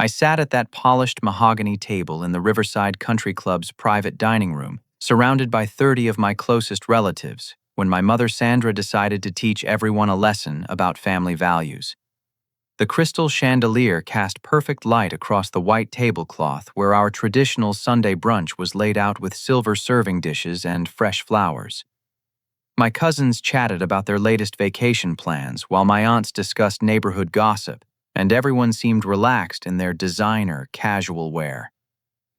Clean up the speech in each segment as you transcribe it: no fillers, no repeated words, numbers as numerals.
I sat at that polished mahogany table in the Riverside Country Club's private dining room, surrounded by 30 of my closest relatives, when my mother Sandra decided to teach everyone a lesson about family values. The crystal chandelier cast perfect light across the white tablecloth where our traditional Sunday brunch was laid out with silver serving dishes and fresh flowers. My cousins chatted about their latest vacation plans while my aunts discussed neighborhood gossip, and everyone seemed relaxed in their designer, casual wear.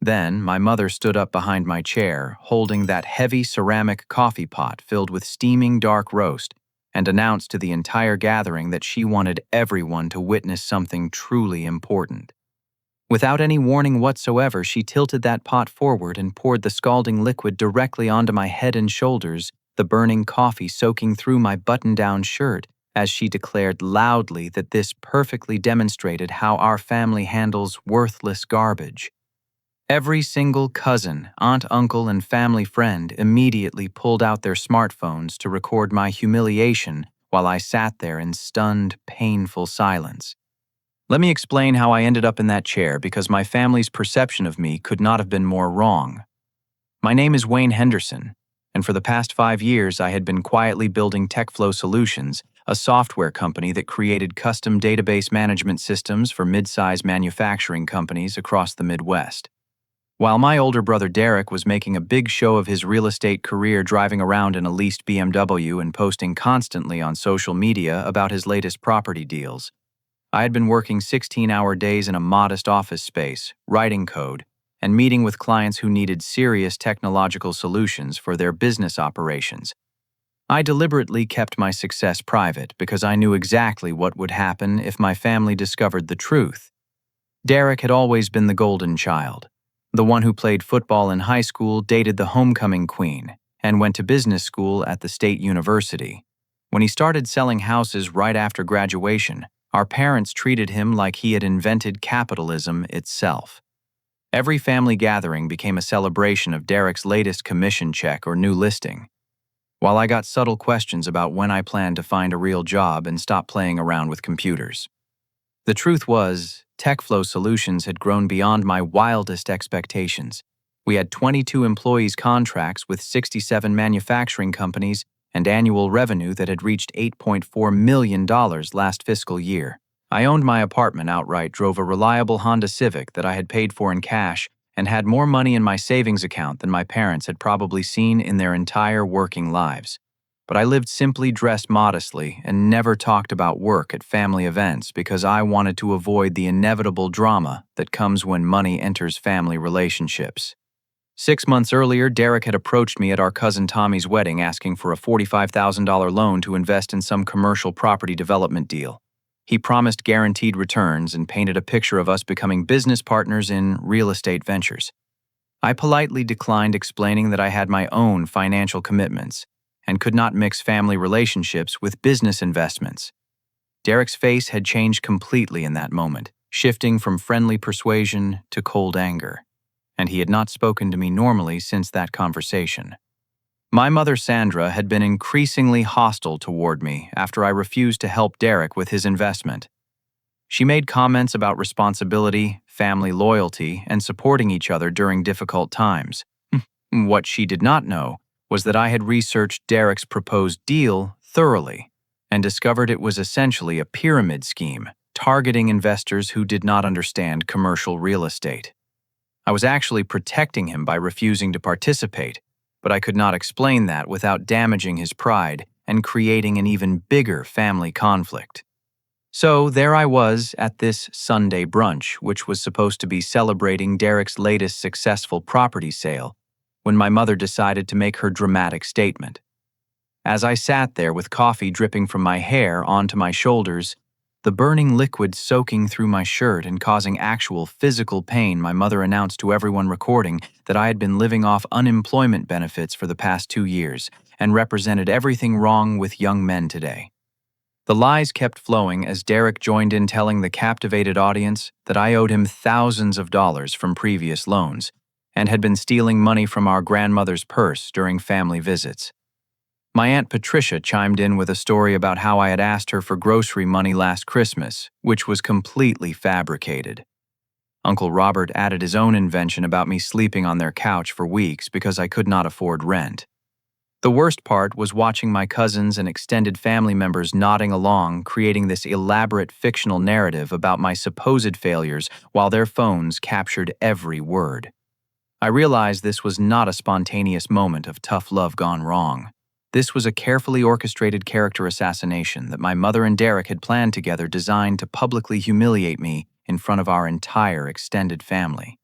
Then, my mother stood up behind my chair, holding that heavy ceramic coffee pot filled with steaming dark roast, and announced to the entire gathering that she wanted everyone to witness something truly important. Without any warning whatsoever, she tilted that pot forward and poured the scalding liquid directly onto my head and shoulders, the burning coffee soaking through my button-down shirt, as she declared loudly that this perfectly demonstrated how our family handles worthless garbage. Every single cousin, aunt, uncle, and family friend immediately pulled out their smartphones to record my humiliation while I sat there in stunned, painful silence. Let me explain how I ended up in that chair because my family's perception of me could not have been more wrong. My name is Wayne Henderson, and for the past 5 years I had been quietly building TechFlow Solutions, a software company that created custom database management systems for mid-size manufacturing companies across the Midwest. While my older brother Derek was making a big show of his real estate career driving around in a leased BMW and posting constantly on social media about his latest property deals, I had been working 16-hour days in a modest office space, writing code, and meeting with clients who needed serious technological solutions for their business operations. I deliberately kept my success private because I knew exactly what would happen if my family discovered the truth. Derek had always been the golden child, the one who played football in high school, dated the homecoming queen, and went to business school at the state university. When he started selling houses right after graduation, our parents treated him like he had invented capitalism itself. Every family gathering became a celebration of Derek's latest commission check or new listing, while I got subtle questions about when I planned to find a real job and stop playing around with computers. The truth was, TechFlow Solutions had grown beyond my wildest expectations. We had 22 employees contracts with 67 manufacturing companies and annual revenue that had reached $8.4 million last fiscal year. I owned my apartment outright, drove a reliable Honda Civic that I had paid for in cash, and had more money in my savings account than my parents had probably seen in their entire working lives. But I lived simply, dressed modestly, and never talked about work at family events because I wanted to avoid the inevitable drama that comes when money enters family relationships. 6 months earlier, Derek had approached me at our cousin Tommy's wedding asking for a $45,000 loan to invest in some commercial property development deal. He promised guaranteed returns and painted a picture of us becoming business partners in real estate ventures. I politely declined, explaining that I had my own financial commitments and could not mix family relationships with business investments. Derek's face had changed completely in that moment, shifting from friendly persuasion to cold anger, and he had not spoken to me normally since that conversation. My mother Sandra had been increasingly hostile toward me after I refused to help Derek with his investment. She made comments about responsibility, family loyalty, and supporting each other during difficult times. What she did not know was that I had researched Derek's proposed deal thoroughly and discovered it was essentially a pyramid scheme targeting investors who did not understand commercial real estate. I was actually protecting him by refusing to participate, but I could not explain that without damaging his pride and creating an even bigger family conflict. So there I was at this Sunday brunch, which was supposed to be celebrating Derek's latest successful property sale, when my mother decided to make her dramatic statement. As I sat there with coffee dripping from my hair onto my shoulders, the burning liquid soaking through my shirt and causing actual physical pain, my mother announced to everyone recording that I had been living off unemployment benefits for the past 2 years and represented everything wrong with young men today. The lies kept flowing as Derek joined in, telling the captivated audience that I owed him thousands of dollars from previous loans and had been stealing money from our grandmother's purse during family visits. My Aunt Patricia chimed in with a story about how I had asked her for grocery money last Christmas, which was completely fabricated. Uncle Robert added his own invention about me sleeping on their couch for weeks because I could not afford rent. The worst part was watching my cousins and extended family members nodding along, creating this elaborate fictional narrative about my supposed failures while their phones captured every word. I realized this was not a spontaneous moment of tough love gone wrong. This was a carefully orchestrated character assassination that my mother and Derek had planned together, designed to publicly humiliate me in front of our entire extended family.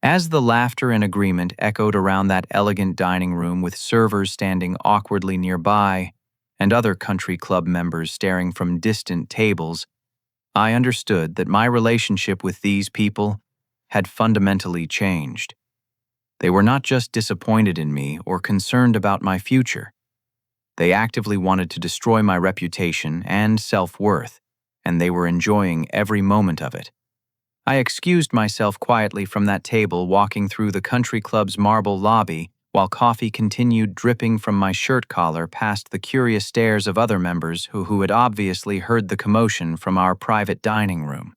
As the laughter and agreement echoed around that elegant dining room with servers standing awkwardly nearby and other country club members staring from distant tables, I understood that my relationship with these people had fundamentally changed. They were not just disappointed in me or concerned about my future. They actively wanted to destroy my reputation and self-worth, and they were enjoying every moment of it. I excused myself quietly from that table, walking through the country club's marble lobby while coffee continued dripping from my shirt collar past the curious stares of other members who had obviously heard the commotion from our private dining room.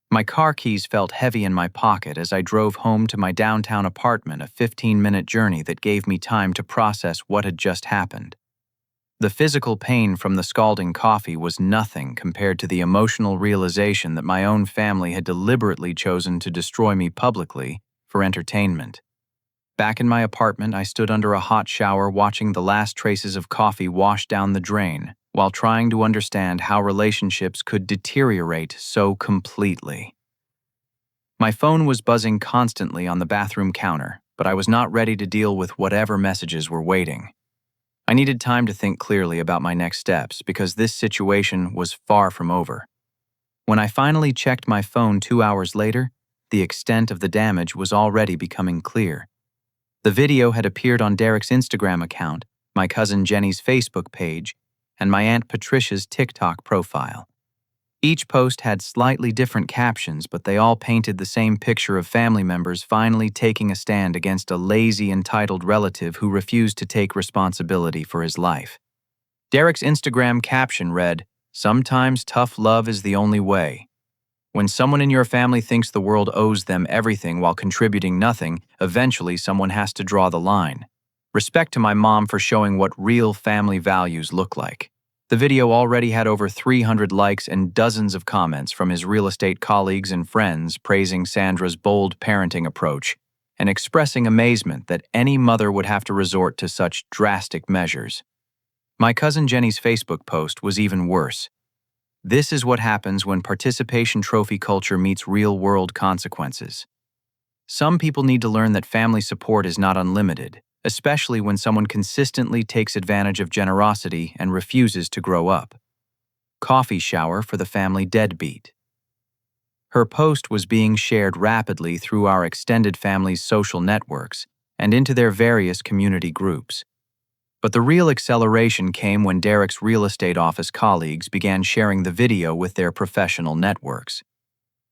My car keys felt heavy in my pocket as I drove home to my downtown apartment, a 15-minute journey that gave me time to process what had just happened. The physical pain from the scalding coffee was nothing compared to the emotional realization that my own family had deliberately chosen to destroy me publicly for entertainment. Back in my apartment, I stood under a hot shower watching the last traces of coffee wash down the drain, while trying to understand how relationships could deteriorate so completely. My phone was buzzing constantly on the bathroom counter, but I was not ready to deal with whatever messages were waiting. I needed time to think clearly about my next steps because this situation was far from over. When I finally checked my phone 2 hours later, the extent of the damage was already becoming clear. The video had appeared on Derek's Instagram account, my cousin Jenny's Facebook page, and my Aunt Patricia's TikTok profile. Each post had slightly different captions, but they all painted the same picture of family members finally taking a stand against a lazy, entitled relative who refused to take responsibility for his life. Derek's Instagram caption read, "Sometimes tough love is the only way. When someone in your family thinks the world owes them everything while contributing nothing, eventually someone has to draw the line. Respect to my mom for showing what real family values look like." The video already had over 300 likes and dozens of comments from his real estate colleagues and friends praising Sandra's bold parenting approach and expressing amazement that any mother would have to resort to such drastic measures. My cousin Jenny's Facebook post was even worse. "This is what happens when participation trophy culture meets real-world consequences. Some people need to learn that family support is not unlimited, especially when someone consistently takes advantage of generosity and refuses to grow up. Coffee shower for the family deadbeat." Her post was being shared rapidly through our extended family's social networks and into their various community groups. But the real acceleration came when Derek's real estate office colleagues began sharing the video with their professional networks.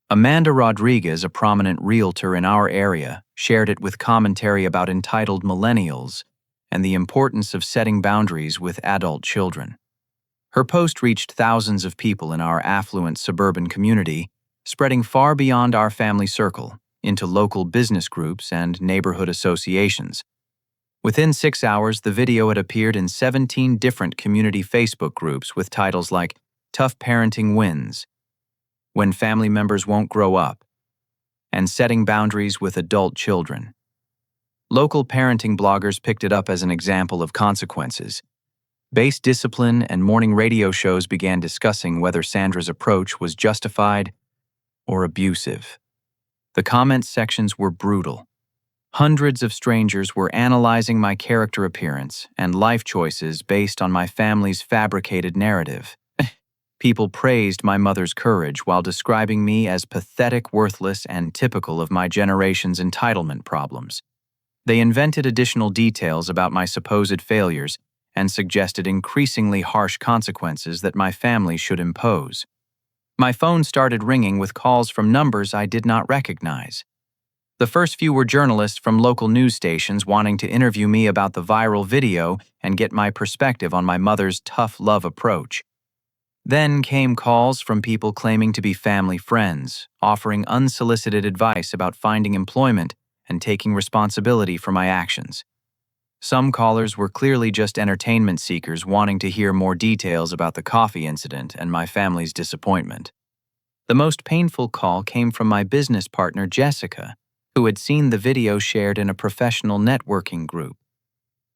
Amanda Rodriguez, a prominent realtor in our area, shared it with commentary about entitled millennials and the importance of setting boundaries with adult children. Her post reached thousands of people in our affluent suburban community, spreading far beyond our family circle into local business groups and neighborhood associations. Within 6 hours, the video had appeared in 17 different community Facebook groups with titles like "Tough Parenting Wins," "When Family Members Won't Grow Up," and "Setting Boundaries with Adult Children." Local parenting bloggers picked it up as an example of consequences. Base discipline and morning radio shows began discussing whether Sandra's approach was justified or abusive. The comment sections were brutal. Hundreds of strangers were analyzing my character appearance and life choices based on my family's fabricated narrative. People praised my mother's courage while describing me as pathetic, worthless, and typical of my generation's entitlement problems. They invented additional details about my supposed failures and suggested increasingly harsh consequences that my family should impose. My phone started ringing with calls from numbers I did not recognize. The first few were journalists from local news stations wanting to interview me about the viral video and get my perspective on my mother's tough love approach. Then came calls from people claiming to be family friends, offering unsolicited advice about finding employment and taking responsibility for my actions. Some callers were clearly just entertainment seekers wanting to hear more details about the coffee incident and my family's disappointment. The most painful call came from my business partner, Jessica, who had seen the video shared in a professional networking group.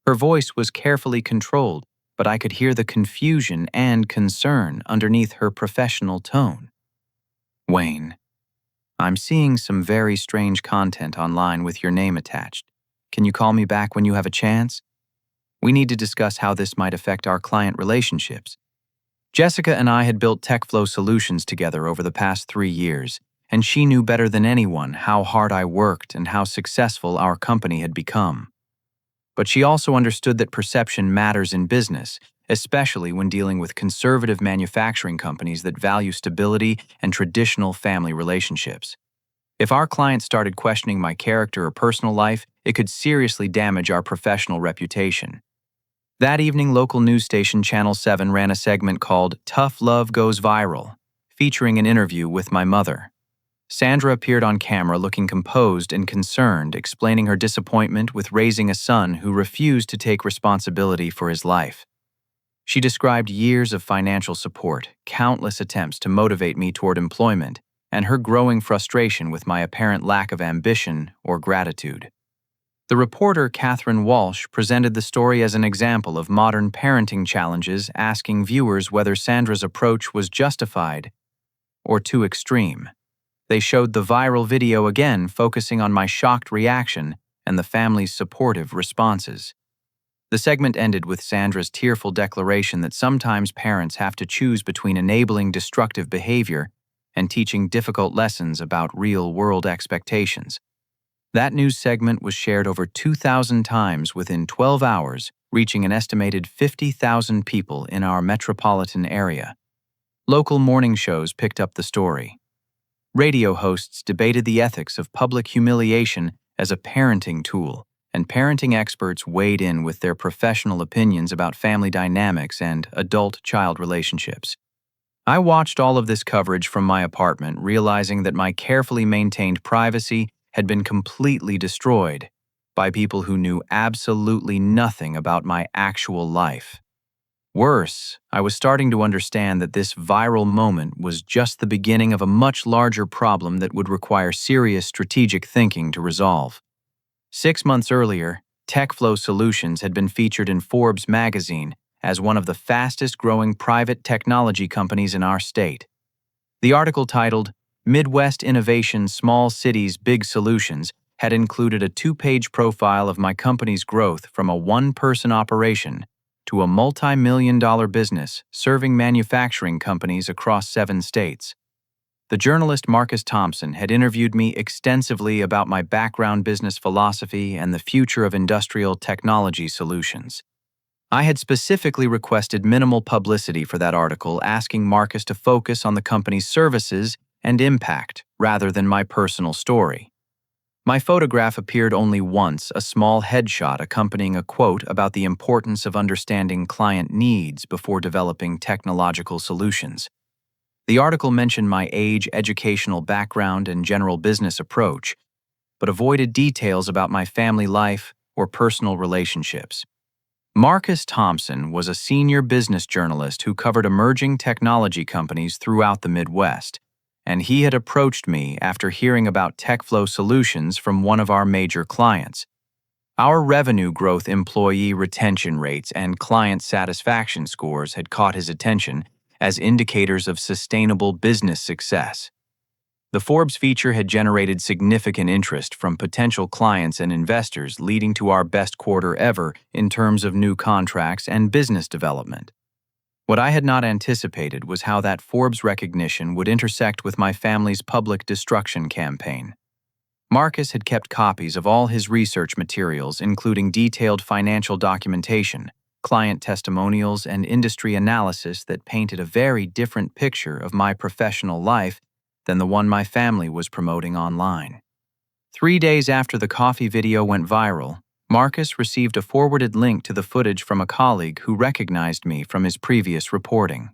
Her voice was carefully controlled, but I could hear the confusion and concern underneath her professional tone. "Wayne, I'm seeing some very strange content online with your name attached. Can you call me back when you have a chance? We need to discuss how this might affect our client relationships." Jessica and I had built TechFlow solutions together over the past 3 years, and she knew better than anyone how hard I worked and how successful our company had become. But she also understood that perception matters in business, especially when dealing with conservative manufacturing companies that value stability and traditional family relationships. If our clients started questioning my character or personal life, it could seriously damage our professional reputation. That evening, local news station Channel 7 ran a segment called "Tough Love Goes Viral," featuring an interview with my mother. Sandra appeared on camera looking composed and concerned, explaining her disappointment with raising a son who refused to take responsibility for his life. She described years of financial support, countless attempts to motivate me toward employment, and her growing frustration with my apparent lack of ambition or gratitude. The reporter, Catherine Walsh, presented the story as an example of modern parenting challenges, asking viewers whether Sandra's approach was justified or too extreme. They showed the viral video again, focusing on my shocked reaction and the family's supportive responses. The segment ended with Sandra's tearful declaration that sometimes parents have to choose between enabling destructive behavior and teaching difficult lessons about real-world expectations. That news segment was shared over 2,000 times within 12 hours, reaching an estimated 50,000 people in our metropolitan area. Local morning shows picked up the story. Radio hosts debated the ethics of public humiliation as a parenting tool, and parenting experts weighed in with their professional opinions about family dynamics and adult-child relationships. I watched all of this coverage from my apartment, realizing that my carefully maintained privacy had been completely destroyed by people who knew absolutely nothing about my actual life. Worse, I was starting to understand that this viral moment was just the beginning of a much larger problem that would require serious strategic thinking to resolve. 6 months earlier, TechFlow Solutions had been featured in Forbes magazine as one of the fastest-growing private technology companies in our state. The article titled "Midwest Innovation, Small Cities, Big Solutions" had included a 2-page profile of my company's growth from a one-person operation to a multi-million-dollar business serving manufacturing companies across 7 states. The journalist Marcus Thompson had interviewed me extensively about my background, business philosophy, and the future of industrial technology solutions. I had specifically requested minimal publicity for that article, asking Marcus to focus on the company's services and impact rather than my personal story. My photograph appeared only once, a small headshot accompanying a quote about the importance of understanding client needs before developing technological solutions. The article mentioned my age, educational background, and general business approach, but avoided details about my family life or personal relationships. Marcus Thompson was a senior business journalist who covered emerging technology companies throughout the Midwest, and he had approached me after hearing about TechFlow Solutions from one of our major clients. Our revenue growth, employee retention rates, and client satisfaction scores had caught his attention as indicators of sustainable business success. The Forbes feature had generated significant interest from potential clients and investors, leading to our best quarter ever in terms of new contracts and business development. What I had not anticipated was how that Forbes recognition would intersect with my family's public destruction campaign. Marcus had kept copies of all his research materials, including detailed financial documentation, client testimonials, and industry analysis that painted a very different picture of my professional life than the one my family was promoting online. 3 days after the coffee video went viral, Marcus received a forwarded link to the footage from a colleague who recognized me from his previous reporting.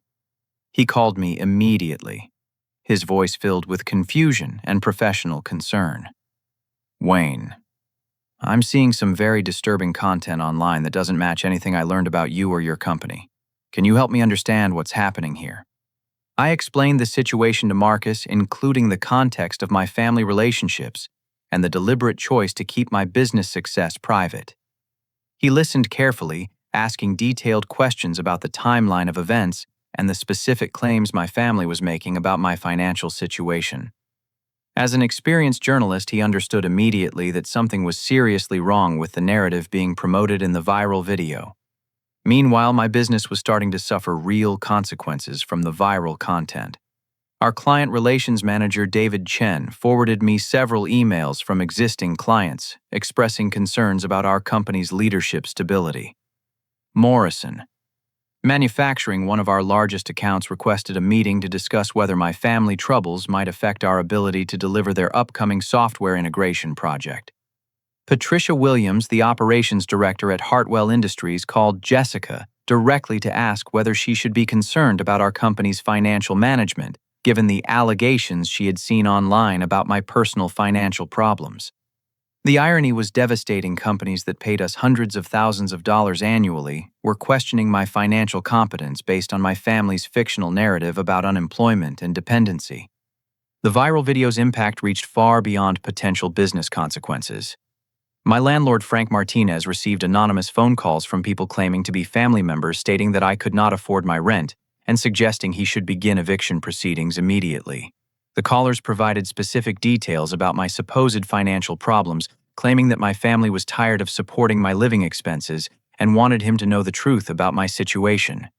He called me immediately, his voice filled with confusion and professional concern. "Wayne, I'm seeing some very disturbing content online that doesn't match anything I learned about you or your company. Can you help me understand what's happening here?" I explained the situation to Marcus, including the context of my family relationships and the deliberate choice to keep my business success private. He listened carefully, asking detailed questions about the timeline of events and the specific claims my family was making about my financial situation. As an experienced journalist, he understood immediately that something was seriously wrong with the narrative being promoted in the viral video. Meanwhile, my business was starting to suffer real consequences from the viral content. Our client relations manager, David Chen, forwarded me several emails from existing clients expressing concerns about our company's leadership stability. Morrison Manufacturing, one of our largest accounts, requested a meeting to discuss whether my family troubles might affect our ability to deliver their upcoming software integration project. Patricia Williams, the operations director at Hartwell Industries, called Jessica directly to ask whether she should be concerned about our company's financial management, given the allegations she had seen online about my personal financial problems. The irony was devastating. Companies that paid us hundreds of thousands of dollars annually were questioning my financial competence based on my family's fictional narrative about unemployment and dependency. The viral video's impact reached far beyond potential business consequences. My landlord, Frank Martinez, received anonymous phone calls from people claiming to be family members stating that I could not afford my rent and suggesting he should begin eviction proceedings immediately. The callers provided specific details about my supposed financial problems, claiming that my family was tired of supporting my living expenses and wanted him to know the truth about my situation.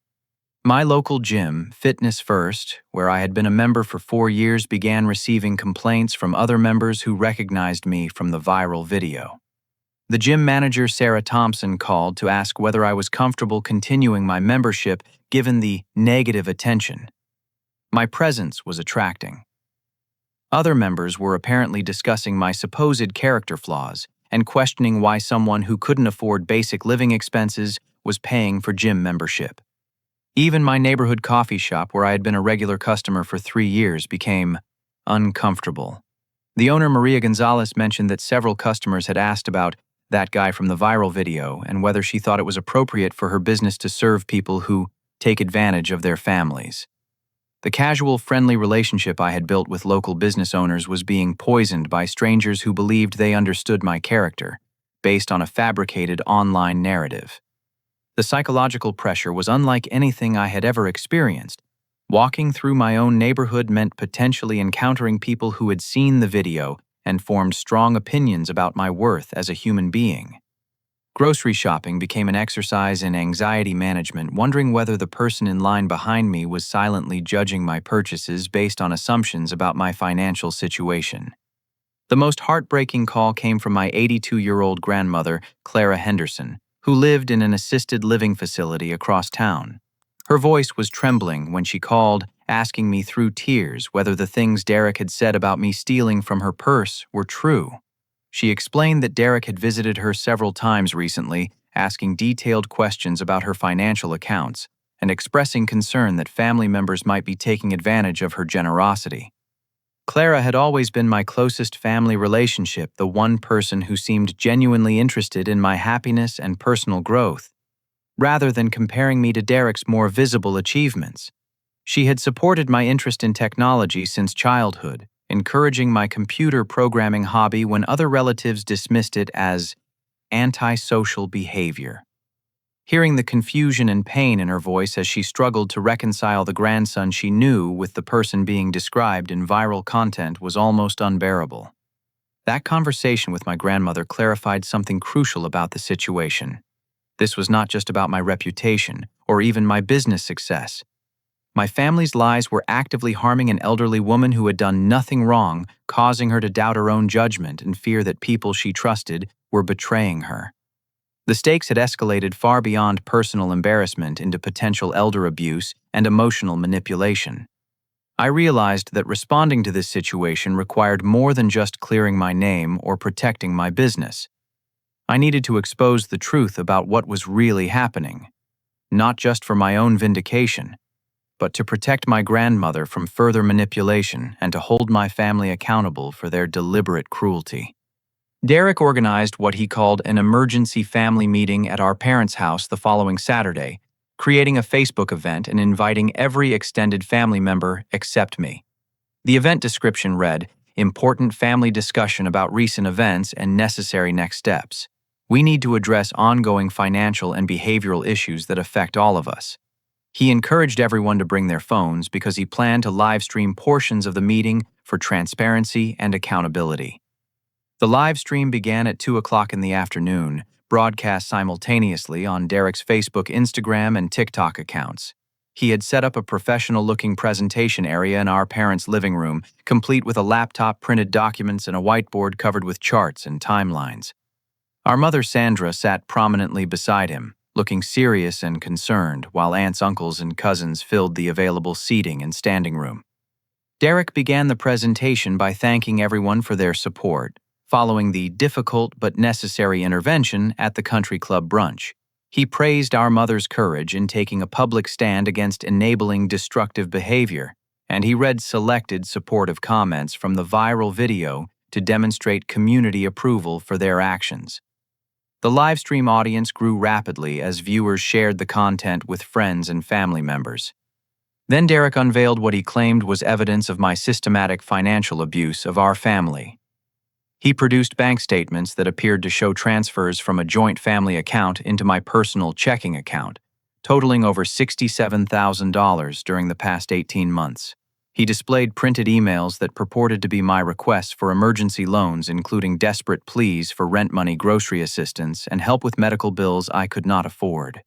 My local gym, Fitness First, where I had been a member for 4 years, began receiving complaints from other members who recognized me from the viral video. The gym manager, Sarah Thompson, called to ask whether I was comfortable continuing my membership given the negative attention my presence was attracting. Other members were apparently discussing my supposed character flaws and questioning why someone who couldn't afford basic living expenses was paying for gym membership. Even my neighborhood coffee shop, where I had been a regular customer for 3 years, became uncomfortable. The owner, Maria Gonzalez, mentioned that several customers had asked about that guy from the viral video and whether she thought it was appropriate for her business to serve people who take advantage of their families. The casual, friendly relationship I had built with local business owners was being poisoned by strangers who believed they understood my character, based on a fabricated online narrative. The psychological pressure was unlike anything I had ever experienced. Walking through my own neighborhood meant potentially encountering people who had seen the video and formed strong opinions about my worth as a human being. Grocery shopping became an exercise in anxiety management, wondering whether the person in line behind me was silently judging my purchases based on assumptions about my financial situation. The most heartbreaking call came from my 82-year-old grandmother, Clara Henderson, who lived in an assisted living facility across town. Her voice was trembling when she called, asking me through tears whether the things Derek had said about me stealing from her purse were true. She explained that Derek had visited her several times recently, asking detailed questions about her financial accounts and expressing concern that family members might be taking advantage of her generosity. Clara had always been my closest family relationship, the one person who seemed genuinely interested in my happiness and personal growth, rather than comparing me to Derek's more visible achievements. She had supported my interest in technology since childhood, encouraging my computer programming hobby when other relatives dismissed it as antisocial behavior. Hearing the confusion and pain in her voice as she struggled to reconcile the grandson she knew with the person being described in viral content was almost unbearable. That conversation with my grandmother clarified something crucial about the situation. This was not just about my reputation or even my business success. My family's lies were actively harming an elderly woman who had done nothing wrong, causing her to doubt her own judgment and fear that people she trusted were betraying her. The stakes had escalated far beyond personal embarrassment into potential elder abuse and emotional manipulation. I realized that responding to this situation required more than just clearing my name or protecting my business. I needed to expose the truth about what was really happening, not just for my own vindication, but to protect my grandmother from further manipulation and to hold my family accountable for their deliberate cruelty. Derek organized what he called an emergency family meeting at our parents' house the following Saturday, creating a Facebook event and inviting every extended family member except me. The event description read, "Important family discussion about recent events and necessary next steps. We need to address ongoing financial and behavioral issues that affect all of us." He encouraged everyone to bring their phones because he planned to live stream portions of the meeting for transparency and accountability. The live stream began at 2 o'clock in the afternoon, broadcast simultaneously on Derek's Facebook, Instagram, and TikTok accounts. He had set up a professional-looking presentation area in our parents' living room, complete with a laptop, printed documents, and a whiteboard covered with charts and timelines. Our mother Sandra sat prominently beside him, looking serious and concerned, while aunts, uncles, and cousins filled the available seating and standing room. Derek began the presentation by thanking everyone for their support, following the difficult but necessary intervention at the country club brunch. He praised our mother's courage in taking a public stand against enabling destructive behavior, and he read selected supportive comments from the viral video to demonstrate community approval for their actions. The live stream audience grew rapidly as viewers shared the content with friends and family members. Then Derek unveiled what he claimed was evidence of my systematic financial abuse of our family. He produced bank statements that appeared to show transfers from a joint family account into my personal checking account, totaling over $67,000 during the past 18 months. He displayed printed emails that purported to be my requests for emergency loans, including desperate pleas for rent money, grocery assistance, and help with medical bills I could not afford.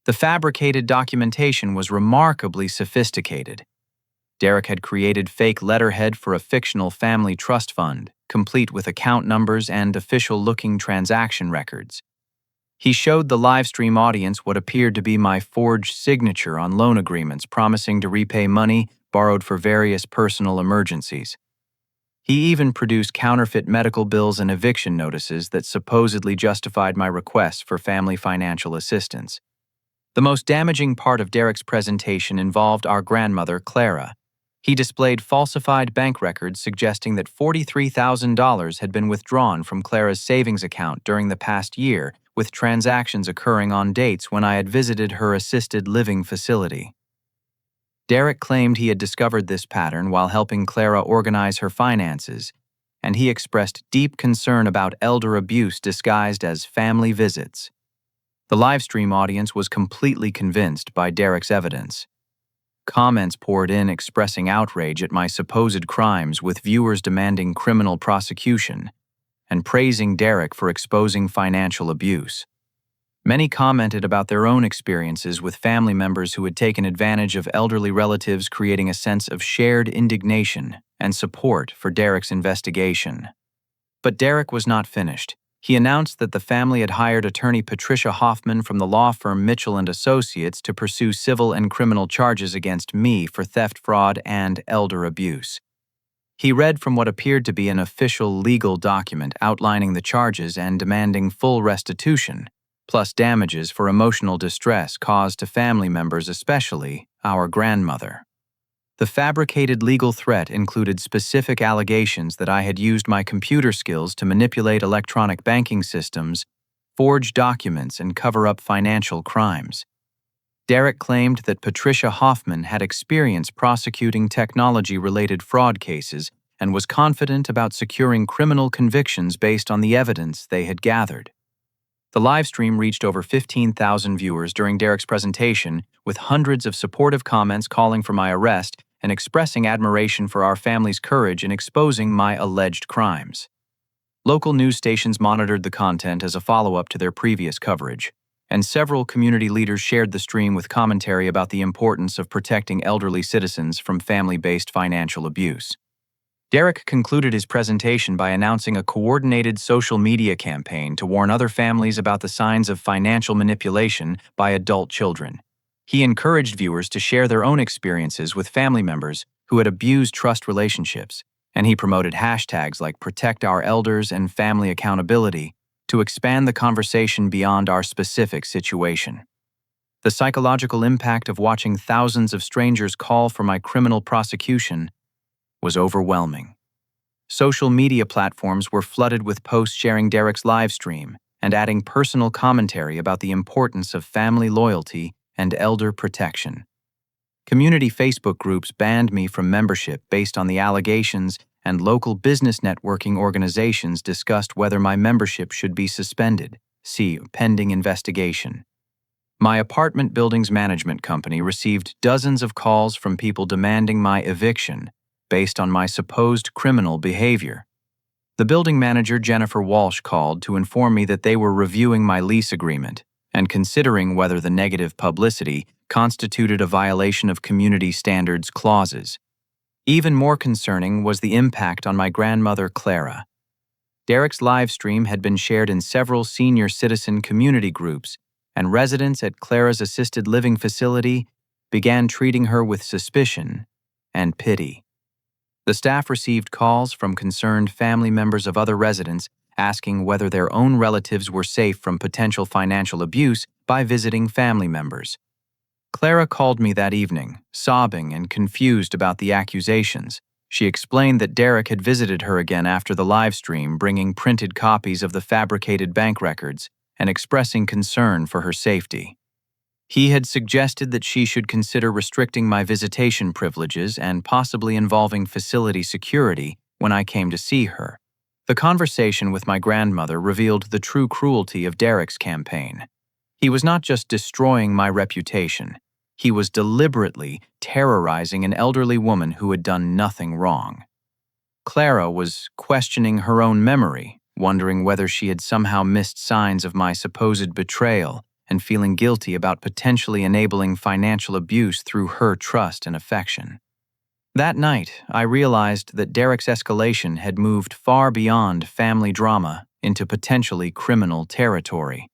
The fabricated documentation was remarkably sophisticated. Derek had created fake letterhead for a fictional family trust fund, complete with account numbers and official-looking transaction records. He showed the live stream audience what appeared to be my forged signature on loan agreements promising to repay money borrowed for various personal emergencies. He even produced counterfeit medical bills and eviction notices that supposedly justified my requests for family financial assistance. The most damaging part of Derek's presentation involved our grandmother, Clara. He displayed falsified bank records suggesting that $43,000 had been withdrawn from Clara's savings account during the past year, with transactions occurring on dates when I had visited her assisted living facility. Derek claimed he had discovered this pattern while helping Clara organize her finances, and he expressed deep concern about elder abuse disguised as family visits. The livestream audience was completely convinced by Derek's evidence. Comments poured in expressing outrage at my supposed crimes, with viewers demanding criminal prosecution and praising Derek for exposing financial abuse. Many commented about their own experiences with family members who had taken advantage of elderly relatives, creating a sense of shared indignation and support for Derek's investigation. But Derek was not finished. He announced that the family had hired attorney Patricia Hoffman from the law firm Mitchell & Associates to pursue civil and criminal charges against me for theft, fraud, and elder abuse. He read from what appeared to be an official legal document outlining the charges and demanding full restitution, plus damages for emotional distress caused to family members, especially our grandmother. The fabricated legal threat included specific allegations that I had used my computer skills to manipulate electronic banking systems, forge documents, and cover up financial crimes. Derek claimed that Patricia Hoffman had experience prosecuting technology-related fraud cases and was confident about securing criminal convictions based on the evidence they had gathered. The livestream reached over 15,000 viewers during Derek's presentation, with hundreds of supportive comments calling for my arrest and expressing admiration for our family's courage in exposing my alleged crimes. Local news stations monitored the content as a follow-up to their previous coverage, and several community leaders shared the stream with commentary about the importance of protecting elderly citizens from family-based financial abuse. Derek concluded his presentation by announcing a coordinated social media campaign to warn other families about the signs of financial manipulation by adult children. He encouraged viewers to share their own experiences with family members who had abused trust relationships, and he promoted hashtags like Protect Our Elders and Family Accountability to expand the conversation beyond our specific situation. The psychological impact of watching thousands of strangers call for my criminal prosecution was overwhelming. Social media platforms were flooded with posts sharing Derek's live stream and adding personal commentary about the importance of family loyalty and elder protection. Community Facebook groups banned me from membership based on the allegations, and local business networking organizations discussed whether my membership should be suspended. See pending investigation. My apartment building's management company received dozens of calls from people demanding my eviction based on my supposed criminal behavior. The building manager, Jennifer Walsh, called to inform me that they were reviewing my lease agreement and considering whether the negative publicity constituted a violation of community standards clauses. Even more concerning was the impact on my grandmother, Clara. Derek's live stream had been shared in several senior citizen community groups, and residents at Clara's assisted living facility began treating her with suspicion and pity. The staff received calls from concerned family members of other residents asking whether their own relatives were safe from potential financial abuse by visiting family members. Clara called me that evening, sobbing and confused about the accusations. She explained that Derek had visited her again after the live stream, bringing printed copies of the fabricated bank records and expressing concern for her safety. He had suggested that she should consider restricting my visitation privileges and possibly involving facility security when I came to see her. The conversation with my grandmother revealed the true cruelty of Derek's campaign. He was not just destroying my reputation. He was deliberately terrorizing an elderly woman who had done nothing wrong. Clara was questioning her own memory, wondering whether she had somehow missed signs of my supposed betrayal and feeling guilty about potentially enabling financial abuse through her trust and affection. That night, I realized that Derek's escalation had moved far beyond family drama into potentially criminal territory.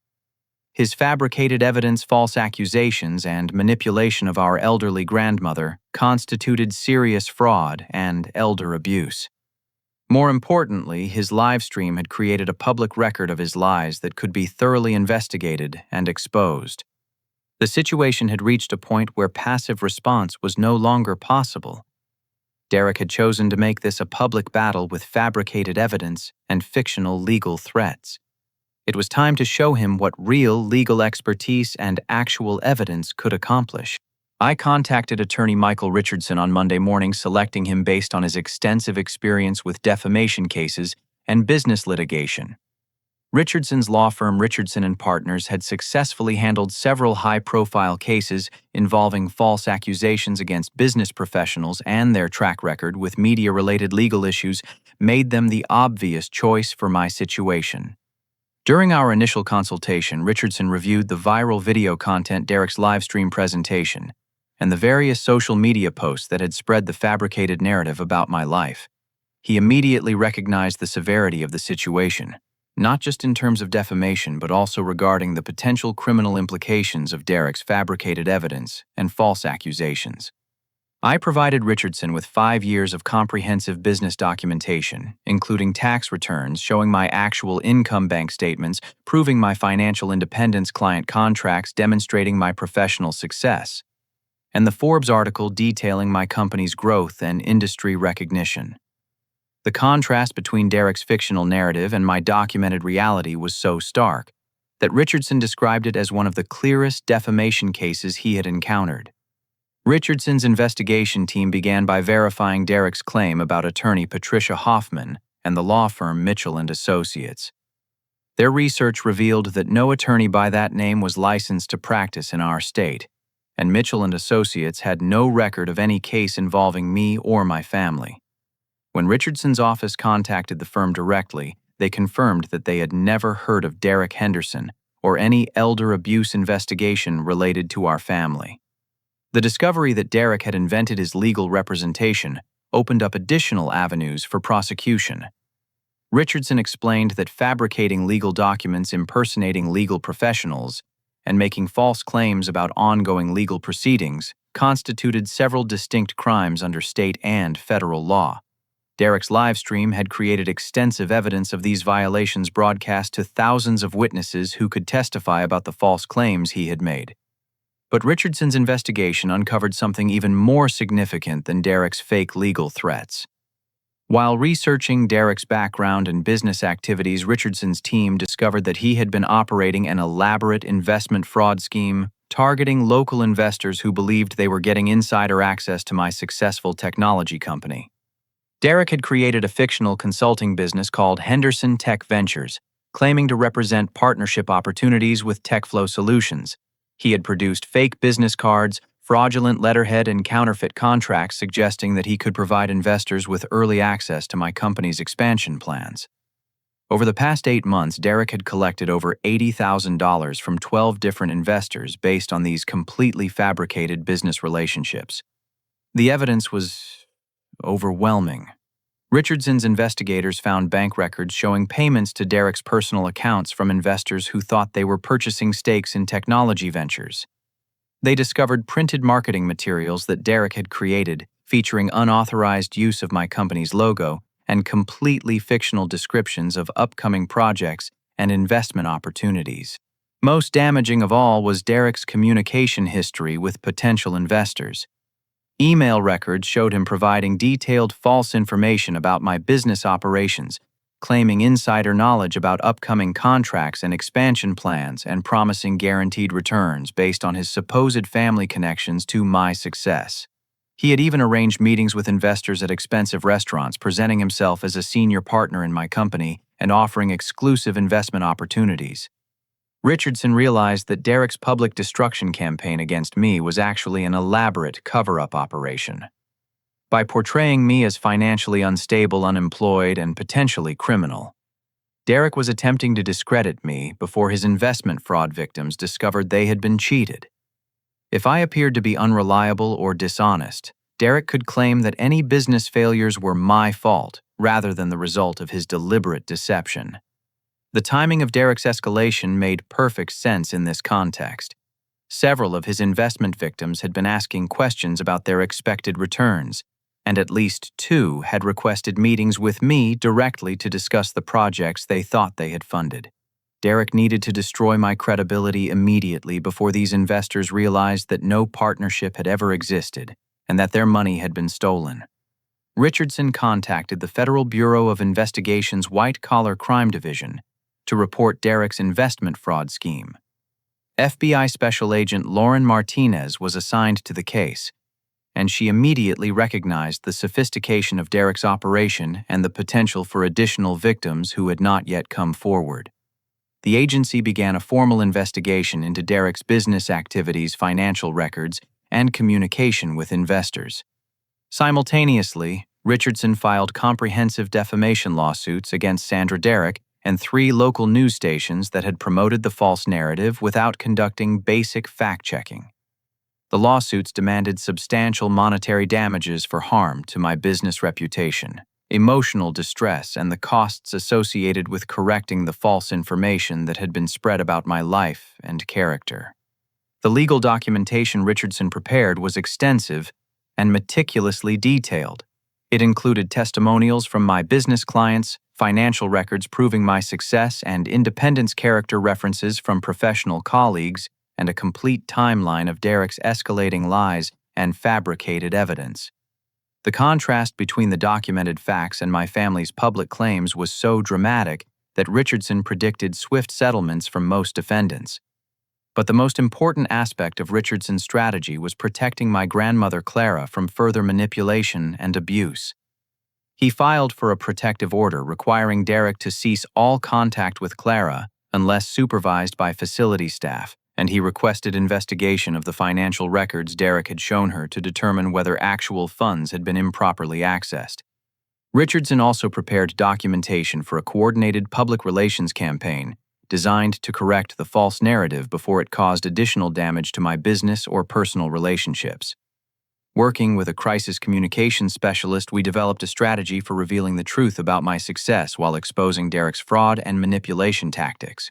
His fabricated evidence, false accusations, and manipulation of our elderly grandmother constituted serious fraud and elder abuse. More importantly, his live stream had created a public record of his lies that could be thoroughly investigated and exposed. The situation had reached a point where passive response was no longer possible. Derek had chosen to make this a public battle with fabricated evidence and fictional legal threats. It was time to show him what real legal expertise and actual evidence could accomplish. I contacted attorney Michael Richardson on Monday morning, selecting him based on his extensive experience with defamation cases and business litigation. Richardson's law firm, Richardson & Partners, had successfully handled several high-profile cases involving false accusations against business professionals, and their track record with media-related legal issues made them the obvious choice for my situation. During our initial consultation, Richardson reviewed the viral video content, Derek's live stream presentation, and the various social media posts that had spread the fabricated narrative about my life. He immediately recognized the severity of the situation, not just in terms of defamation, but also regarding the potential criminal implications of Derek's fabricated evidence and false accusations. I provided Richardson with 5 years of comprehensive business documentation, including tax returns showing my actual income, bank statements proving my financial independence, client contracts demonstrating my professional success, and the Forbes article detailing my company's growth and industry recognition. The contrast between Derek's fictional narrative and my documented reality was so stark that Richardson described it as one of the clearest defamation cases he had encountered. Richardson's investigation team began by verifying Derek's claim about attorney Patricia Hoffman and the law firm Mitchell & Associates. Their research revealed that no attorney by that name was licensed to practice in our state, and Mitchell & Associates had no record of any case involving me or my family. When Richardson's office contacted the firm directly, they confirmed that they had never heard of Derek Henderson or any elder abuse investigation related to our family. The discovery that Derek had invented his legal representation opened up additional avenues for prosecution. Richardson explained that fabricating legal documents, impersonating legal professionals, and making false claims about ongoing legal proceedings constituted several distinct crimes under state and federal law. Derek's live stream had created extensive evidence of these violations, broadcast to thousands of witnesses who could testify about the false claims he had made. But Richardson's investigation uncovered something even more significant than Derek's fake legal threats. While researching Derek's background and business activities, Richardson's team discovered that he had been operating an elaborate investment fraud scheme targeting local investors who believed they were getting insider access to my successful technology company. Derek had created a fictional consulting business called Henderson Tech Ventures, claiming to represent partnership opportunities with TechFlow Solutions. He had produced fake business cards, fraudulent letterhead, and counterfeit contracts suggesting that he could provide investors with early access to my company's expansion plans. Over the past 8 months, Derek had collected over $80,000 from 12 different investors based on these completely fabricated business relationships. The evidence was overwhelming. Richardson's investigators found bank records showing payments to Derek's personal accounts from investors who thought they were purchasing stakes in technology ventures. They discovered printed marketing materials that Derek had created, featuring unauthorized use of my company's logo and completely fictional descriptions of upcoming projects and investment opportunities. Most damaging of all was Derek's communication history with potential investors. Email records showed him providing detailed false information about my business operations, claiming insider knowledge about upcoming contracts and expansion plans, and promising guaranteed returns based on his supposed family connections to my success. He had even arranged meetings with investors at expensive restaurants, presenting himself as a senior partner in my company and offering exclusive investment opportunities. Richardson realized that Derek's public destruction campaign against me was actually an elaborate cover-up operation. By portraying me as financially unstable, unemployed, and potentially criminal, Derek was attempting to discredit me before his investment fraud victims discovered they had been cheated. If I appeared to be unreliable or dishonest, Derek could claim that any business failures were my fault rather than the result of his deliberate deception. The timing of Derek's escalation made perfect sense in this context. Several of his investment victims had been asking questions about their expected returns, and at least 2 had requested meetings with me directly to discuss the projects they thought they had funded. Derek needed to destroy my credibility immediately before these investors realized that no partnership had ever existed and that their money had been stolen. Richardson contacted the Federal Bureau of Investigation's White-Collar Crime Division to report Derek's investment fraud scheme. FBI Special Agent Lauren Martinez was assigned to the case, and she immediately recognized the sophistication of Derek's operation and the potential for additional victims who had not yet come forward. The agency began a formal investigation into Derek's business activities, financial records, and communication with investors. Simultaneously, Richardson filed comprehensive defamation lawsuits against Sandra Derek and 3 local news stations that had promoted the false narrative without conducting basic fact-checking. The lawsuits demanded substantial monetary damages for harm to my business reputation, emotional distress, and the costs associated with correcting the false information that had been spread about my life and character. The legal documentation Richardson prepared was extensive and meticulously detailed. It included testimonials from my business clients, financial records proving my success, and independence character references from professional colleagues, and a complete timeline of Derek's escalating lies and fabricated evidence. The contrast between the documented facts and my family's public claims was so dramatic that Richardson predicted swift settlements from most defendants. But the most important aspect of Richardson's strategy was protecting my grandmother Clara from further manipulation and abuse. He filed for a protective order requiring Derek to cease all contact with Clara unless supervised by facility staff, and he requested investigation of the financial records Derek had shown her to determine whether actual funds had been improperly accessed. Richardson also prepared documentation for a coordinated public relations campaign designed to correct the false narrative before it caused additional damage to my business or personal relationships. Working with a crisis communications specialist, we developed a strategy for revealing the truth about my success while exposing Derek's fraud and manipulation tactics.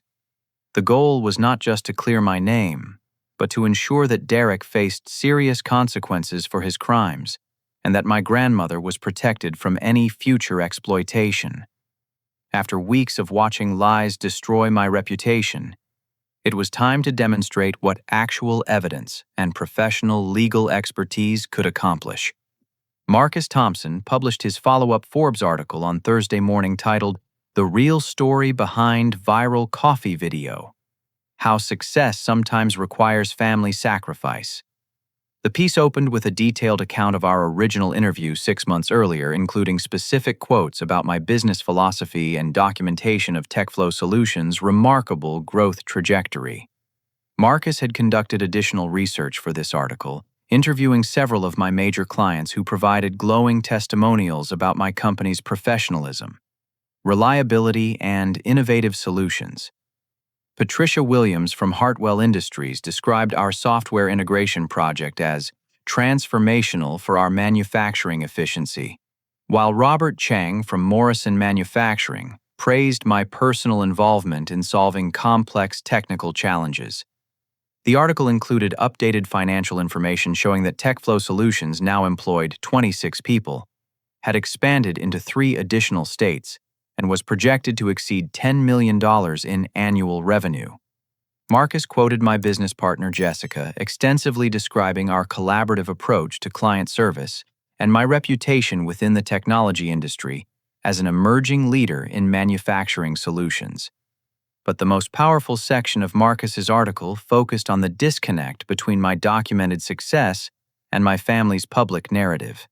The goal was not just to clear my name, but to ensure that Derek faced serious consequences for his crimes and that my grandmother was protected from any future exploitation. After weeks of watching lies destroy my reputation, It was time to demonstrate what actual evidence and professional legal expertise could accomplish. Marcus Thompson published his follow-up Forbes article on Thursday morning titled, "The Real Story Behind Viral Coffee Video: How Success Sometimes Requires Family Sacrifice." The piece opened with a detailed account of our original interview 6 months earlier, including specific quotes about my business philosophy and documentation of TechFlow Solutions' remarkable growth trajectory. Marcus had conducted additional research for this article, interviewing several of my major clients who provided glowing testimonials about my company's professionalism, reliability, and innovative solutions. Patricia Williams from Hartwell Industries described our software integration project as transformational for our manufacturing efficiency, while Robert Chang from Morrison Manufacturing praised my personal involvement in solving complex technical challenges. The article included updated financial information showing that TechFlow Solutions now employed 26 people, had expanded into 3 additional states, and was projected to exceed $10 million in annual revenue. Marcus quoted my business partner Jessica, extensively describing our collaborative approach to client service and my reputation within the technology industry as an emerging leader in manufacturing solutions. But the most powerful section of Marcus's article focused on the disconnect between my documented success and my family's public narrative.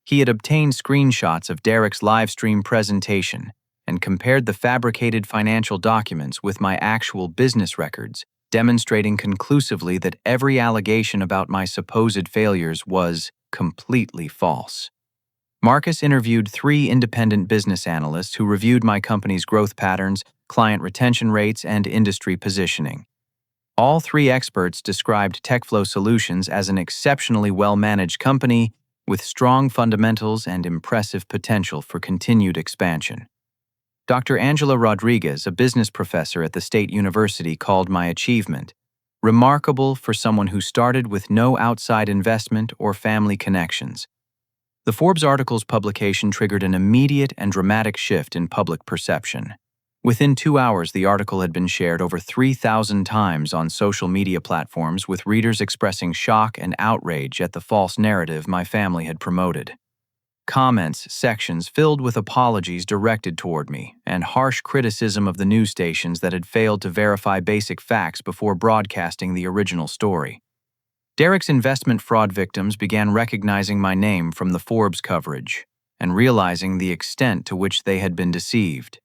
He had obtained screenshots of Derek's live stream presentation and compared the fabricated financial documents with my actual business records, demonstrating conclusively that every allegation about my supposed failures was completely false. Marcus interviewed 3 independent business analysts who reviewed my company's growth patterns, client retention rates, and industry positioning. All 3 experts described TechFlow Solutions as an exceptionally well-managed company with strong fundamentals and impressive potential for continued expansion. Dr. Angela Rodriguez, a business professor at the State University, called my achievement remarkable for someone who started with no outside investment or family connections. The Forbes article's publication triggered an immediate and dramatic shift in public perception. Within 2 hours, the article had been shared over 3,000 times on social media platforms, with readers expressing shock and outrage at the false narrative my family had promoted. Comments sections filled with apologies directed toward me and harsh criticism of the news stations that had failed to verify basic facts before broadcasting the original story. Derek's investment fraud victims began recognizing my name from the Forbes coverage and realizing the extent to which they had been deceived.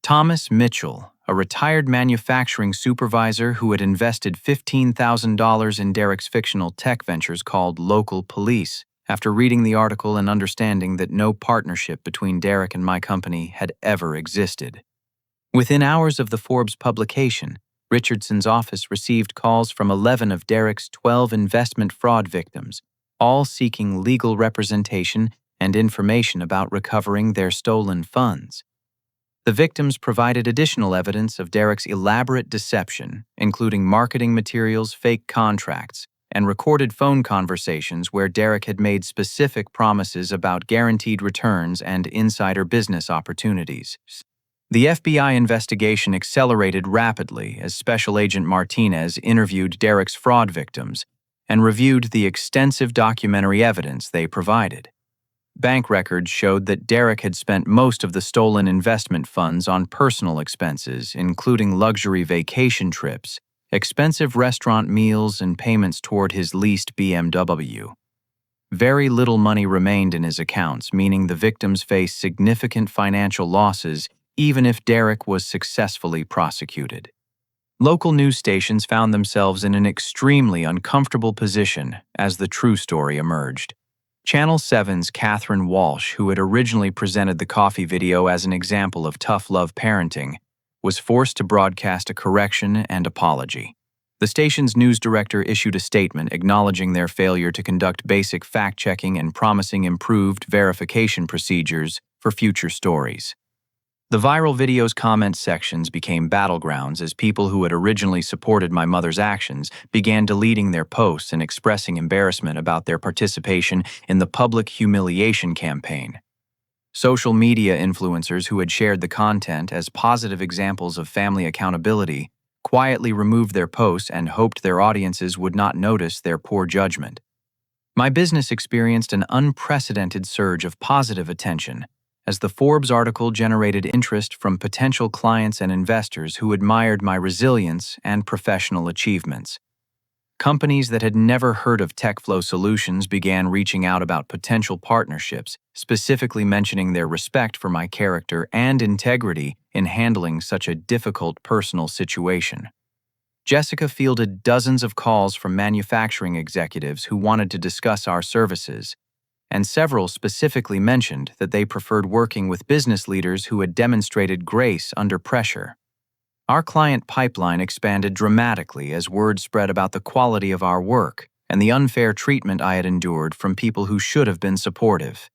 Thomas Mitchell, a retired manufacturing supervisor who had invested $15,000 in Derek's fictional tech ventures called Local Police, after reading the article and understanding that no partnership between Derek and my company had ever existed. Within hours of the Forbes publication, Richardson's office received calls from 11 of Derek's 12 investment fraud victims, all seeking legal representation and information about recovering their stolen funds. The victims provided additional evidence of Derek's elaborate deception, including marketing materials, fake contracts, and recorded phone conversations where Derek had made specific promises about guaranteed returns and insider business opportunities. The FBI investigation accelerated rapidly as Special Agent Martinez interviewed Derek's fraud victims and reviewed the extensive documentary evidence they provided. Bank records showed that Derek had spent most of the stolen investment funds on personal expenses, including luxury vacation trips, expensive restaurant meals, and payments toward his leased BMW. Very little money remained in his accounts, meaning the victims faced significant financial losses even if Derek was successfully prosecuted. Local news stations found themselves in an extremely uncomfortable position as the true story emerged. Channel 7's Catherine Walsh, who had originally presented the coffee video as an example of tough love parenting, was forced to broadcast a correction and apology. The station's news director issued a statement acknowledging their failure to conduct basic fact-checking and promising improved verification procedures for future stories. The viral video's comment sections became battlegrounds as people who had originally supported my mother's actions began deleting their posts and expressing embarrassment about their participation in the public humiliation campaign. Social media influencers who had shared the content as positive examples of family accountability quietly removed their posts and hoped their audiences would not notice their poor judgment. My business experienced an unprecedented surge of positive attention, as the Forbes article generated interest from potential clients and investors who admired my resilience and professional achievements. Companies that had never heard of TechFlow Solutions began reaching out about potential partnerships, specifically mentioning their respect for my character and integrity in handling such a difficult personal situation. Jessica fielded dozens of calls from manufacturing executives who wanted to discuss our services, and several specifically mentioned that they preferred working with business leaders who had demonstrated grace under pressure. Our client pipeline expanded dramatically as word spread about the quality of our work and the unfair treatment I had endured from people who should have been supportive.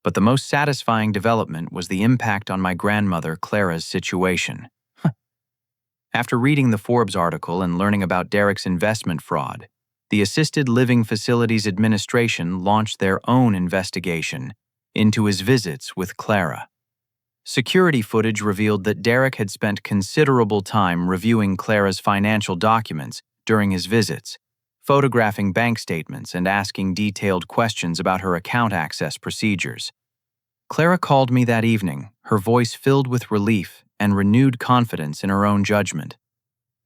But the most satisfying development was the impact on my grandmother Clara's situation. After reading the Forbes article and learning about Derek's investment fraud, the Assisted Living Facilities Administration launched their own investigation into his visits with Clara. Security footage revealed that Derek had spent considerable time reviewing Clara's financial documents during his visits, photographing bank statements and asking detailed questions about her account access procedures. Clara called me that evening, her voice filled with relief and renewed confidence in her own judgment.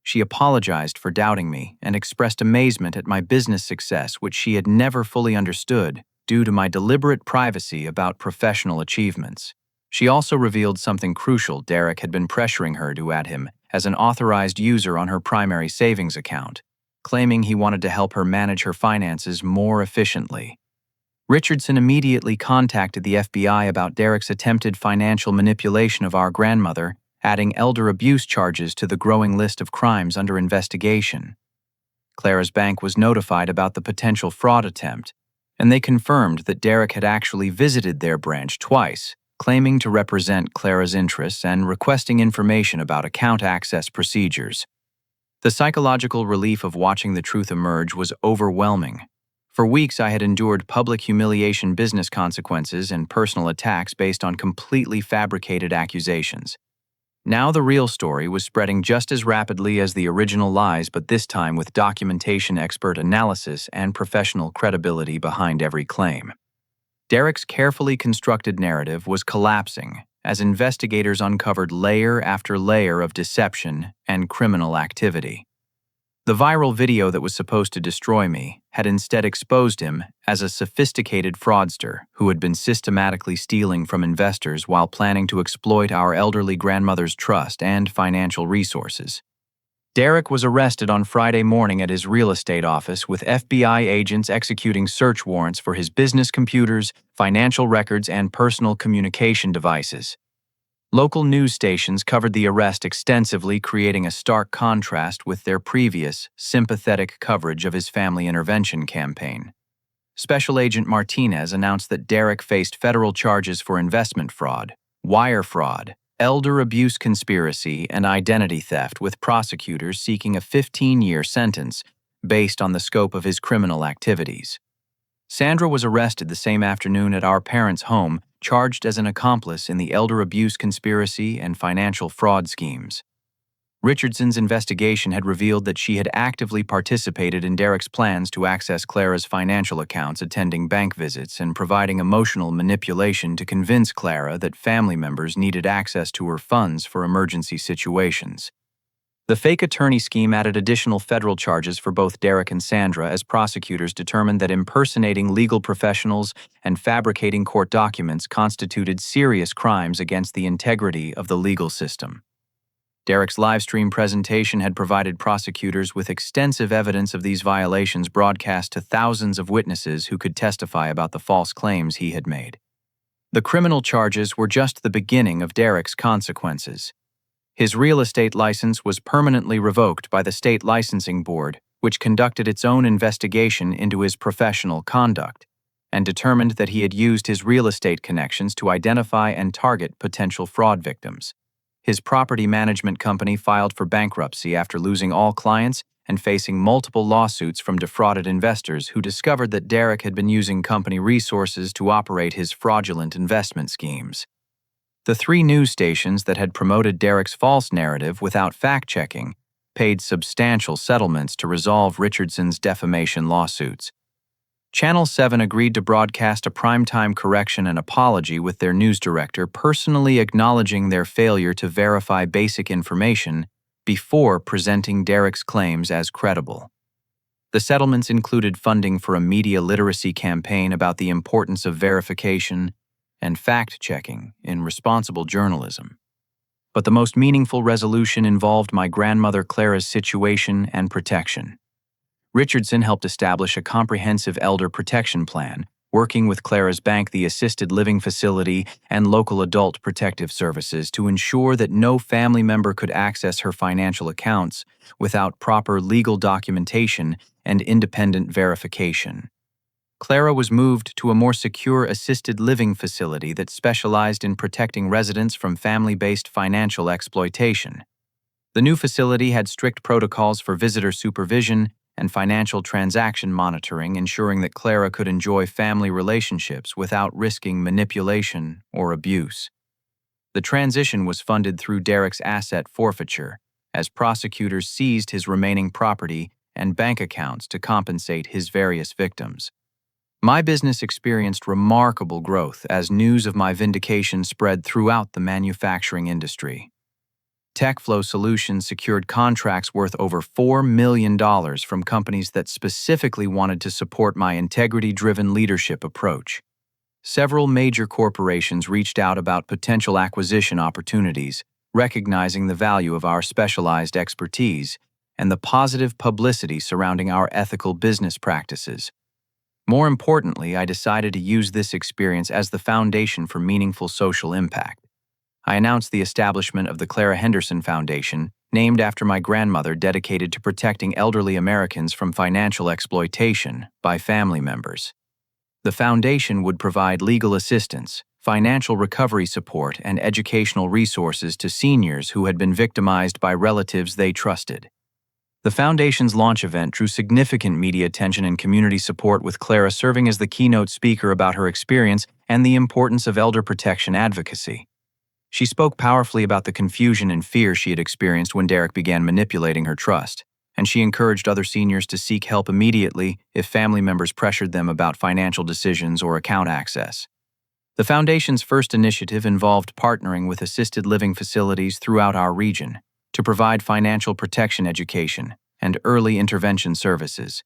She apologized for doubting me and expressed amazement at my business success, which she had never fully understood due to my deliberate privacy about professional achievements. She also revealed something crucial: Derek had been pressuring her to add him as an authorized user on her primary savings account, claiming he wanted to help her manage her finances more efficiently. Richardson immediately contacted the FBI about Derek's attempted financial manipulation of our grandmother, adding elder abuse charges to the growing list of crimes under investigation. Clara's bank was notified about the potential fraud attempt, and they confirmed that Derek had actually visited their branch twice, claiming to represent Clara's interests and requesting information about account access procedures. The psychological relief of watching the truth emerge was overwhelming. For weeks I had endured public humiliation, business consequences, and personal attacks based on completely fabricated accusations. Now the real story was spreading just as rapidly as the original lies, but this time with documentation, expert analysis, and professional credibility behind every claim. Derek's carefully constructed narrative was collapsing as investigators uncovered layer after layer of deception and criminal activity. The viral video that was supposed to destroy me had instead exposed him as a sophisticated fraudster who had been systematically stealing from investors while planning to exploit our elderly grandmother's trust and financial resources. Derek was arrested on Friday morning at his real estate office, with FBI agents executing search warrants for his business computers, financial records, and personal communication devices. Local news stations covered the arrest extensively, creating a stark contrast with their previous, sympathetic coverage of his family intervention campaign. Special Agent Martinez announced that Derek faced federal charges for investment fraud, wire fraud, elder abuse conspiracy, and identity theft, with prosecutors seeking a 15-year sentence based on the scope of his criminal activities. Sandra was arrested the same afternoon at our parents' home, charged as an accomplice in the elder abuse conspiracy and financial fraud schemes. Richardson's investigation had revealed that she had actively participated in Derek's plans to access Clara's financial accounts, attending bank visits, and providing emotional manipulation to convince Clara that family members needed access to her funds for emergency situations. The fake attorney scheme added additional federal charges for both Derek and Sandra, as prosecutors determined that impersonating legal professionals and fabricating court documents constituted serious crimes against the integrity of the legal system. Derek's livestream presentation had provided prosecutors with extensive evidence of these violations, broadcast to thousands of witnesses who could testify about the false claims he had made. The criminal charges were just the beginning of Derek's consequences. His real estate license was permanently revoked by the state licensing board, which conducted its own investigation into his professional conduct and determined that he had used his real estate connections to identify and target potential fraud victims. His property management company filed for bankruptcy after losing all clients and facing multiple lawsuits from defrauded investors who discovered that Derek had been using company resources to operate his fraudulent investment schemes. The 3 news stations that had promoted Derek's false narrative without fact-checking paid substantial settlements to resolve Richardson's defamation lawsuits. Channel 7 agreed to broadcast a primetime correction and apology, with their news director personally acknowledging their failure to verify basic information before presenting Derek's claims as credible. The settlements included funding for a media literacy campaign about the importance of verification and fact-checking in responsible journalism. But the most meaningful resolution involved my grandmother Clara's situation and protection. Richardson helped establish a comprehensive elder protection plan, working with Clara's bank, the assisted living facility, and local adult protective services to ensure that no family member could access her financial accounts without proper legal documentation and independent verification. Clara was moved to a more secure assisted living facility that specialized in protecting residents from family-based financial exploitation. The new facility had strict protocols for visitor supervision and financial transaction monitoring, ensuring that Clara could enjoy family relationships without risking manipulation or abuse. The transition was funded through Derek's asset forfeiture, as prosecutors seized his remaining property and bank accounts to compensate his various victims. My business experienced remarkable growth as news of my vindication spread throughout the manufacturing industry. TechFlow Solutions secured contracts worth over $4 million from companies that specifically wanted to support my integrity-driven leadership approach. Several major corporations reached out about potential acquisition opportunities, recognizing the value of our specialized expertise and the positive publicity surrounding our ethical business practices. More importantly, I decided to use this experience as the foundation for meaningful social impact. I announced the establishment of the Clara Henderson Foundation, named after my grandmother, dedicated to protecting elderly Americans from financial exploitation by family members. The foundation would provide legal assistance, financial recovery support, and educational resources to seniors who had been victimized by relatives they trusted. The foundation's launch event drew significant media attention and community support, with Clara serving as the keynote speaker about her experience and the importance of elder protection advocacy. She spoke powerfully about the confusion and fear she had experienced when Derek began manipulating her trust, and she encouraged other seniors to seek help immediately if family members pressured them about financial decisions or account access. The Foundation's first initiative involved partnering with assisted living facilities throughout our region to provide financial protection education and early intervention services.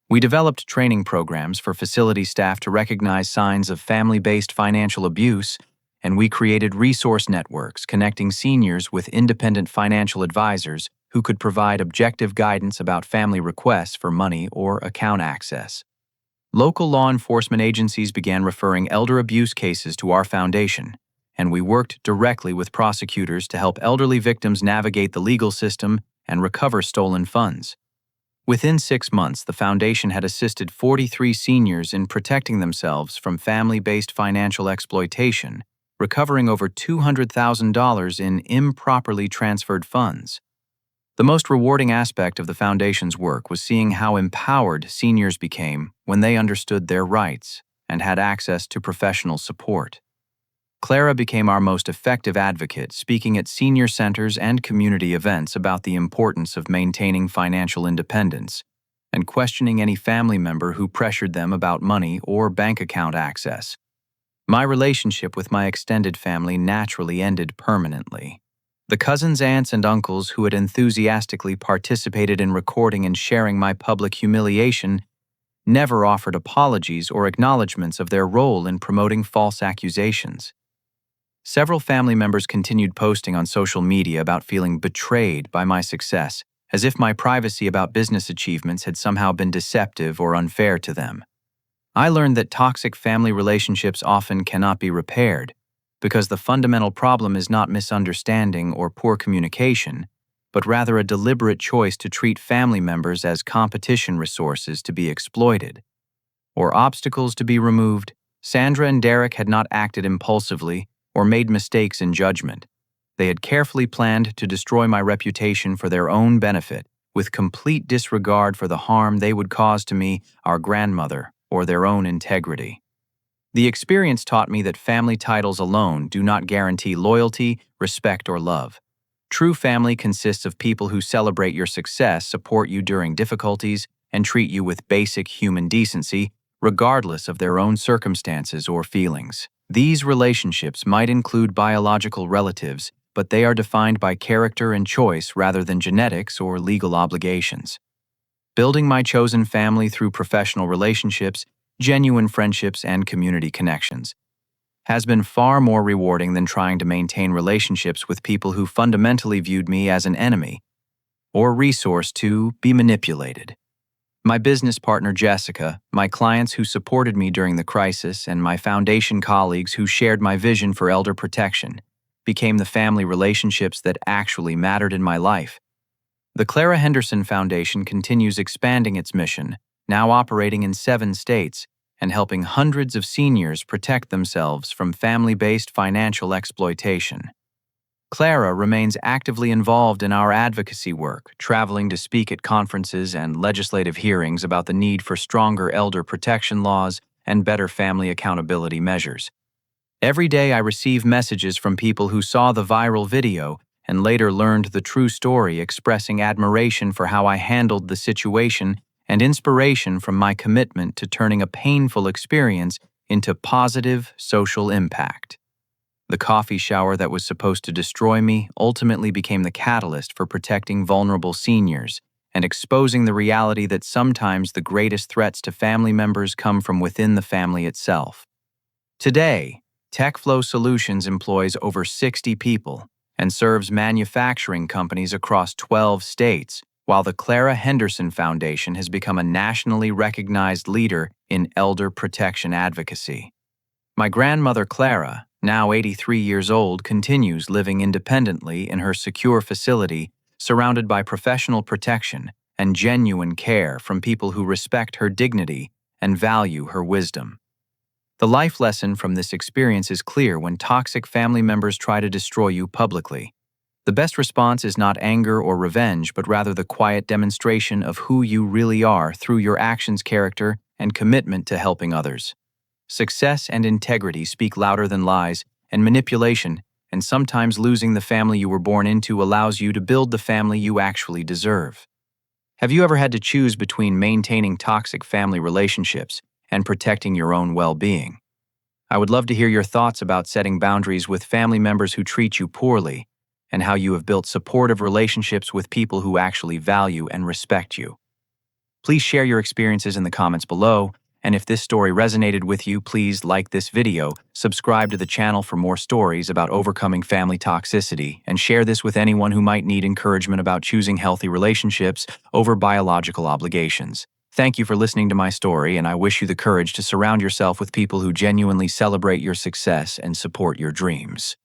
We developed training programs for facility staff to recognize signs of family-based financial abuse, and we created resource networks connecting seniors with independent financial advisors who could provide objective guidance about family requests for money or account access. Local law enforcement agencies began referring elder abuse cases to our foundation, and we worked directly with prosecutors to help elderly victims navigate the legal system and recover stolen funds. Within 6 months, the foundation had assisted 43 seniors in protecting themselves from family-based financial exploitation, recovering over $200,000 in improperly transferred funds. The most rewarding aspect of the Foundation's work was seeing how empowered seniors became when they understood their rights and had access to professional support. Clara became our most effective advocate, speaking at senior centers and community events about the importance of maintaining financial independence and questioning any family member who pressured them about money or bank account access. My relationship with my extended family naturally ended permanently. The cousins, aunts, and uncles who had enthusiastically participated in recording and sharing my public humiliation never offered apologies or acknowledgments of their role in promoting false accusations. Several family members continued posting on social media about feeling betrayed by my success, as if my privacy about business achievements had somehow been deceptive or unfair to them. I learned that toxic family relationships often cannot be repaired, because the fundamental problem is not misunderstanding or poor communication, but rather a deliberate choice to treat family members as competition resources to be exploited, or obstacles to be removed. Sandra and Derek had not acted impulsively or made mistakes in judgment. They had carefully planned to destroy my reputation for their own benefit, with complete disregard for the harm they would cause to me, our grandmother, or their own integrity. The experience taught me that family titles alone do not guarantee loyalty, respect, or love. True family consists of people who celebrate your success, support you during difficulties, and treat you with basic human decency, regardless of their own circumstances or feelings. These relationships might include biological relatives, but they are defined by character and choice rather than genetics or legal obligations. Building my chosen family through professional relationships, genuine friendships, and community connections has been far more rewarding than trying to maintain relationships with people who fundamentally viewed me as an enemy or resource to be manipulated. My business partner Jessica, my clients who supported me during the crisis, and my foundation colleagues who shared my vision for elder protection became the family relationships that actually mattered in my life. The Clara Henderson Foundation continues expanding its mission, now operating in 7 states, and helping hundreds of seniors protect themselves from family-based financial exploitation. Clara remains actively involved in our advocacy work, traveling to speak at conferences and legislative hearings about the need for stronger elder protection laws and better family accountability measures. Every day I receive messages from people who saw the viral video and later learned the true story, expressing admiration for how I handled the situation and inspiration from my commitment to turning a painful experience into positive social impact. The coffee shower that was supposed to destroy me ultimately became the catalyst for protecting vulnerable seniors and exposing the reality that sometimes the greatest threats to family members come from within the family itself. Today, TechFlow Solutions employs over 60 people and serves manufacturing companies across 12 states, while the Clara Henderson Foundation has become a nationally recognized leader in elder protection advocacy. My grandmother Clara, now 83 years old, continues living independently in her secure facility, surrounded by professional protection and genuine care from people who respect her dignity and value her wisdom. The life lesson from this experience is clear: when toxic family members try to destroy you publicly, the best response is not anger or revenge, but rather the quiet demonstration of who you really are through your actions, character, and commitment to helping others. Success and integrity speak louder than lies, and manipulation, and sometimes losing the family you were born into, allows you to build the family you actually deserve. Have you ever had to choose between maintaining toxic family relationships and protecting your own well-being? I would love to hear your thoughts about setting boundaries with family members who treat you poorly, and how you have built supportive relationships with people who actually value and respect you. Please share your experiences in the comments below, and if this story resonated with you, please like this video, subscribe to the channel for more stories about overcoming family toxicity, and share this with anyone who might need encouragement about choosing healthy relationships over biological obligations. Thank you for listening to my story, and I wish you the courage to surround yourself with people who genuinely celebrate your success and support your dreams.